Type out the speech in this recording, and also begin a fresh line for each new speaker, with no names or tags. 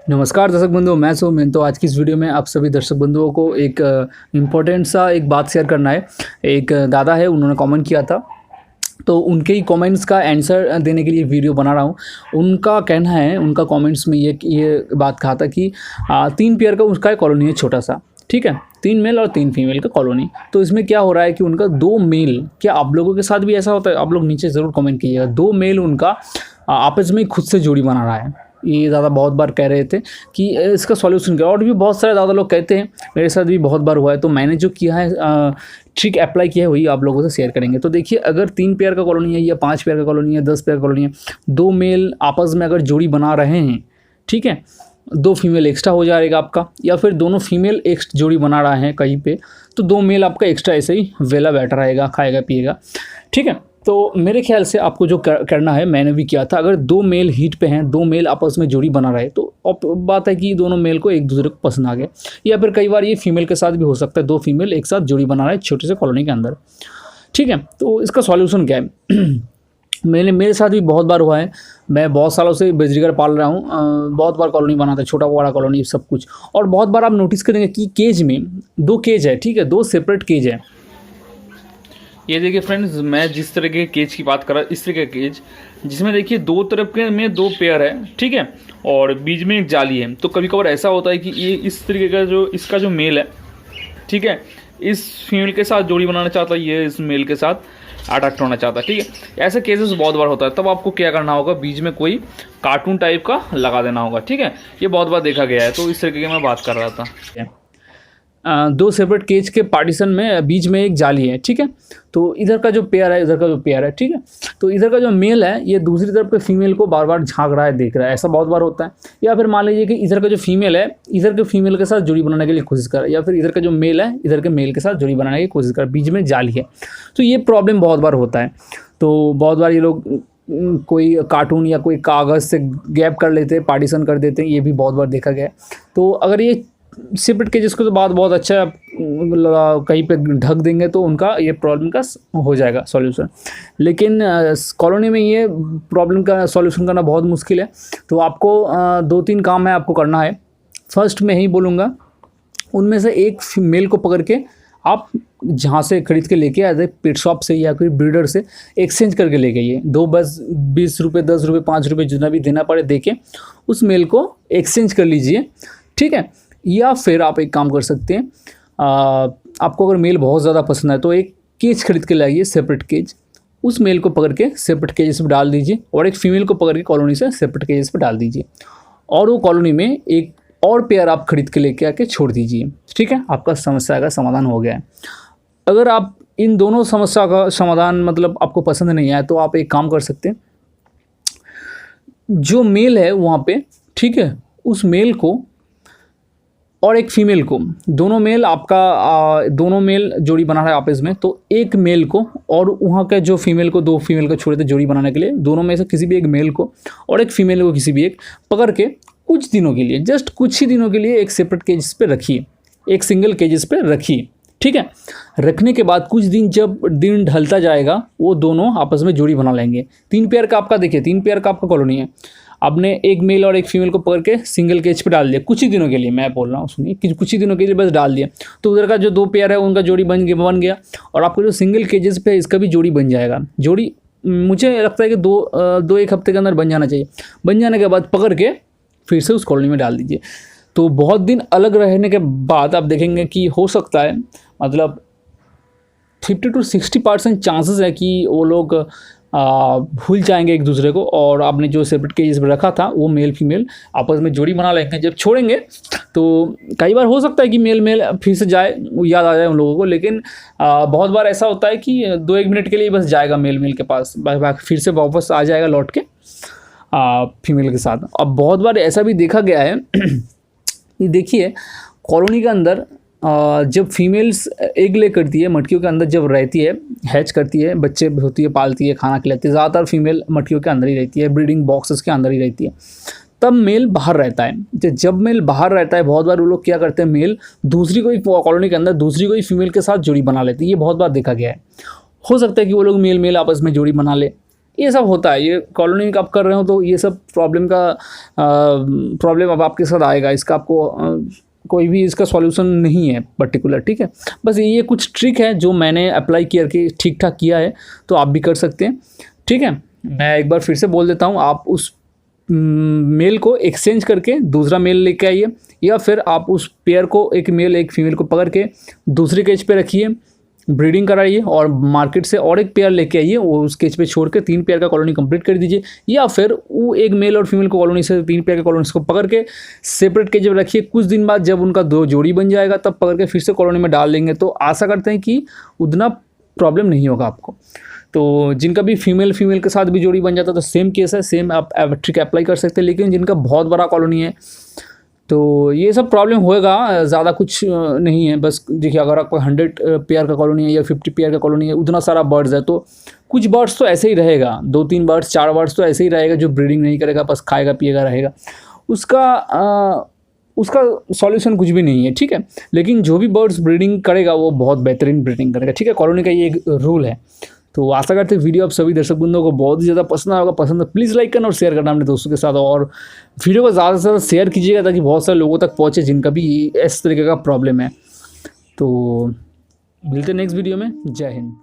नमस्कार दर्शक बंधुओं, मैं सोमेन। तो आज की इस वीडियो में आप सभी दर्शक बंधुओं को एक इम्पोर्टेंट सा एक बात शेयर करना है। एक दादा है, उन्होंने कमेंट किया था, तो उनके ही कमेंट्स का आंसर देने के लिए वीडियो बना रहा हूँ। उनका कहना है, उनका कमेंट्स में ये बात कहा था कि 3 पेयर का उसका कॉलोनी है छोटा सा, ठीक है, 3 मेल और 3 फीमेल का कॉलोनी। तो इसमें क्या हो रहा है कि उनका 2 मेल, क्या आप लोगों के साथ भी ऐसा होता है? आप लोग नीचे ज़रूर कमेंट कीजिएगा। 2 मेल उनका आपस में खुद से जोड़ी बना रहा है। ये ज़्यादा बहुत बार कह रहे थे कि इसका सॉल्यूशन क्या, और भी बहुत सारे ज़्यादा लोग कहते हैं, मेरे साथ भी बहुत बार हुआ है। तो मैंने जो किया है ट्रिक अप्लाई किया है, वही आप लोगों से शेयर करेंगे। तो देखिए, अगर 3 पेयर का कॉलोनी है या 5 पेयर का कॉलोनी है, 10 पेयर का कॉलोनी है, 2 मेल आपस में अगर जोड़ी बना रहे हैं, ठीक है, 2 फीमेल एक्स्ट्रा हो जाएगा आपका, या फिर दोनों फीमेल एक जोड़ी बना रहा है कहीं पे, तो 2 मेल आपका एक्स्ट्रा ऐसे ही वेला बैठा रहेगा, खाएगा पिएगा, ठीक है। तो मेरे ख्याल से आपको जो करना है, मैंने भी किया था। अगर 2 मेल हीट पे हैं, 2 मेल आपस में जोड़ी बना रहे, तो बात है कि दोनों मेल को एक दूसरे को पसंद आ गया। या फिर कई बार ये फीमेल के साथ भी हो सकता है, 2 फीमेल एक साथ जोड़ी बना रहे हैं छोटे से कॉलोनी के अंदर, ठीक है। तो इसका सॉल्यूशन क्या है? मेरे साथ भी बहुत बार हुआ है। मैं बहुत सालों से बेजरिगर पाल रहा हूँ, बहुत बार कॉलोनी बनाता है, छोटा बड़ा कॉलोनी सब कुछ। और बहुत बार आप नोटिस करेंगे कि केज में 2 केज है, ठीक है, 2 सेपरेट केज है। ये देखिए फ्रेंड्स, मैं जिस तरह के केज की बात कर रहा हूँ, इस तरह का केज जिसमें देखिए 2 तरफ के में 2 पेयर है, ठीक है, और बीच में एक जाली है। तो कभी कभार ऐसा होता है कि ये इस तरीके का जो इसका जो मेल है, ठीक है, इस फीमेल के साथ जोड़ी बनाना चाहता है, ये इस मेल के साथ अट्रैक्ट होना चाहता है, ठीक है। ऐसे केसेस बहुत बार होता है। तब आपको क्या करना होगा, बीच में कोई कार्टून टाइप का लगा देना होगा, ठीक है। ये बहुत बार देखा गया है। तो इस तरीके की मैं बात कर रहा था। 2 सेपरेट केज के पार्टीशन में बीच में एक जाली है, ठीक है। तो इधर का जो पेयर है, इधर का जो पेयर है, ठीक है, तो इधर का जो मेल है, ये दूसरी तरफ के फीमेल को बार बार झांक रहा है, देख रहा है। ऐसा बहुत बार होता है। या फिर मान लीजिए कि इधर का जो फीमेल है, इधर के फीमेल के साथ जोड़ी बनाने के लिए कोशिश कर रहा है, या फिर इधर का जो मेल है, इधर के मेल के साथ जोड़ी बनाने की कोशिश कर रहा है, बीच में जाली है। तो ये प्रॉब्लम बहुत बार होता है। तो बहुत बार ये लोग कोई कार्टून या कोई कागज़ से गैप कर लेते हैं, पार्टीशन कर देते हैं। ये भी बहुत बार देखा गया है। तो अगर ये सेपरेट केजेस को तो बात बहुत अच्छा कहीं पे ढक देंगे, तो उनका ये प्रॉब्लम का हो जाएगा सॉल्यूशन। लेकिन कॉलोनी में ये प्रॉब्लम का सॉल्यूशन करना बहुत मुश्किल है। तो आपको 2-3 काम है आपको करना है। फर्स्ट मैं ही बोलूँगा, उनमें से एक फीमेल को पकड़ के आप जहाँ से खरीद के लेके आए थे, पेट शॉप से या कोई ब्रीडर से, एक्सचेंज करके ले गइए। 2 बस 20 रुपये, 10 रुपये, 5 रुपये जितना भी देना पड़े दे के उस मेल को एक्सचेंज कर लीजिए, ठीक है। या फिर आप एक काम कर सकते हैं, आपको अगर मेल बहुत ज़्यादा पसंद है तो एक केज खरीद के लाइए, सेपरेट केज। उस मेल को पकड़ के सेपरेट केजेस पे डाल दीजिए, और एक फीमेल को पकड़ के कॉलोनी से सेपरेट केजेस पे डाल दीजिए, और वो कॉलोनी में एक और पेयर आप खरीद के लेके आके छोड़ दीजिए, ठीक है। आपका समस्या का समाधान हो गया है। अगर आप इन दोनों समस्या का समाधान मतलब आपको पसंद नहीं आया, तो आप एक काम कर सकते हैं, जो मेल है वहाँ पे, ठीक है, उस मेल को और एक फीमेल को, दोनों मेल आपका दोनों मेल जोड़ी बना रहा है आपस में, तो एक मेल को और वहाँ के जो फीमेल को, 2 फीमेल को छोड़े थे जोड़ी बनाने के लिए, दोनों में से किसी भी एक मेल को और एक फीमेल को किसी भी एक पकड़ के कुछ दिनों के लिए, जस्ट कुछ ही दिनों के लिए एक सेपरेट केजेस पे रखिए, एक सिंगल केजेस पे रखिए, ठीक है। रखने के बाद कुछ दिन, जब दिन ढलता जाएगा, वो दोनों आपस में जोड़ी बना लेंगे। 3 पेयर का आपका, देखिए 3 पेयर का आपका कॉलोनी है, आपने एक मेल और एक फीमेल को पकड़ के सिंगल केज पे डाल दिया कुछ ही दिनों के लिए। मैं बोल रहा हूँ, सुनिए, कि कुछ ही दिनों के लिए बस डाल दिया, तो उधर का जो 2 पेयर है उनका जोड़ी बन गया, और आपको जो सिंगल केजेस पे है इसका भी जोड़ी बन जाएगा। जोड़ी मुझे लगता है कि 2-1 हफ्ते के अंदर बन जाना चाहिए। बन जाने के बाद पकड़ के फिर से उस कॉलोनी में डाल दीजिए। तो बहुत दिन अलग रहने के बाद आप देखेंगे कि हो सकता है, मतलब 50 to 60% चांसेस है कि वो लोग भूल जाएंगे एक दूसरे को, और आपने जो सेपरेट केजेस में रखा था वो मेल फीमेल आपस में जोड़ी बना लेंगे। जब छोड़ेंगे तो कई बार हो सकता है कि मेल फिर से जाए, याद आ जाए उन लोगों को। लेकिन बहुत बार ऐसा होता है कि 2-1 मिनट के लिए बस जाएगा मेल के पास, फिर से वापस आ जाएगा लौट के फीमेल के साथ। अब बहुत बार ऐसा भी देखा गया है कि देखिए, कॉलोनी के अंदर जब फीमेल्स एग ले करती है, मटकियों के अंदर जब रहती है, हैच करती है, बच्चे होती है, पालती है, खाना खिलाती है, ज़्यादातर फीमेल मटकियों के अंदर ही रहती है, ब्रीडिंग बॉक्सेस के अंदर ही रहती है। तब मेल बाहर रहता है। जब मेल बाहर रहता है, बहुत बार वो लोग क्या करते हैं, मेल दूसरी कोई कॉलोनी के अंदर दूसरी कोई फीमेल के साथ जोड़ी बना लेते हैं। ये बहुत बार देखा गया है। हो सकता है कि वो लोग मेल आपस में जोड़ी बना ले, ये सब होता है। ये कॉलोनी आप कर रहे हो तो ये सब प्रॉब्लम अब आपके साथ आएगा। इसका आपको कोई भी इसका सॉल्यूशन नहीं है पर्टिकुलर, ठीक है। बस ये कुछ ट्रिक है जो मैंने अप्लाई करके ठीक ठाक किया है, तो आप भी कर सकते हैं, ठीक है। मैं एक बार फिर से बोल देता हूँ, आप उस मेल को एक्सचेंज करके दूसरा मेल लेके आइए, या फिर आप उस पेयर को, एक मेल एक फीमेल को पकड़ के दूसरे केज पे रखिए, ब्रीडिंग कराइए और मार्केट से और एक पेयर लेके आइए, वो उस केज पे छोड़ के 3 पेयर का कॉलोनी कंप्लीट कर दीजिए। या फिर वो एक मेल और फीमेल को कॉलोनी से 3 पेयर का कॉलोनी को पकड़ के सेपरेट केज में रखिए। कुछ दिन बाद जब उनका 2 जोड़ी बन जाएगा तब पकड़ के फिर से कॉलोनी में डाल देंगे। तो आशा करते हैं कि उतना प्रॉब्लम नहीं होगा आपको। तो जिनका भी फीमेल के साथ भी जोड़ी बन जाता है तो सेम केस है, सेम आप ट्रिक अप्लाई कर सकते हैं। लेकिन जिनका बहुत बड़ा कॉलोनी है तो ये सब प्रॉब्लम होएगा, ज़्यादा कुछ नहीं है। बस देखिए, अगर आपका 100 पेयर का कॉलोनी है या 50 पेयर का कॉलोनी है, उतना सारा बर्ड्स है, तो कुछ बर्ड्स तो ऐसे ही रहेगा, 2-3 बर्ड्स 4 बर्ड्स तो ऐसे ही रहेगा जो ब्रीडिंग नहीं करेगा, बस खाएगा पिएगा रहेगा। उसका सॉल्यूशन कुछ भी नहीं है, ठीक है। लेकिन जो भी बर्ड्स ब्रीडिंग करेगा वो बहुत बेहतरीन ब्रीडिंग करेगा, ठीक है। कॉलोनी का ये एक रूल है। तो आशा करते हैं वीडियो आप सभी दर्शक बंधुओं को बहुत ही ज़्यादा पसंद आएगा। पसंद है प्लीज़ लाइक करना और शेयर करना अपने दोस्तों के साथ, और वीडियो को ज़्यादा से ज़्यादा शेयर कीजिएगा ताकि बहुत सारे लोगों तक पहुँचे जिनका भी इस तरीके का प्रॉब्लम है। तो मिलते हैं नेक्स्ट वीडियो में। जय हिंद।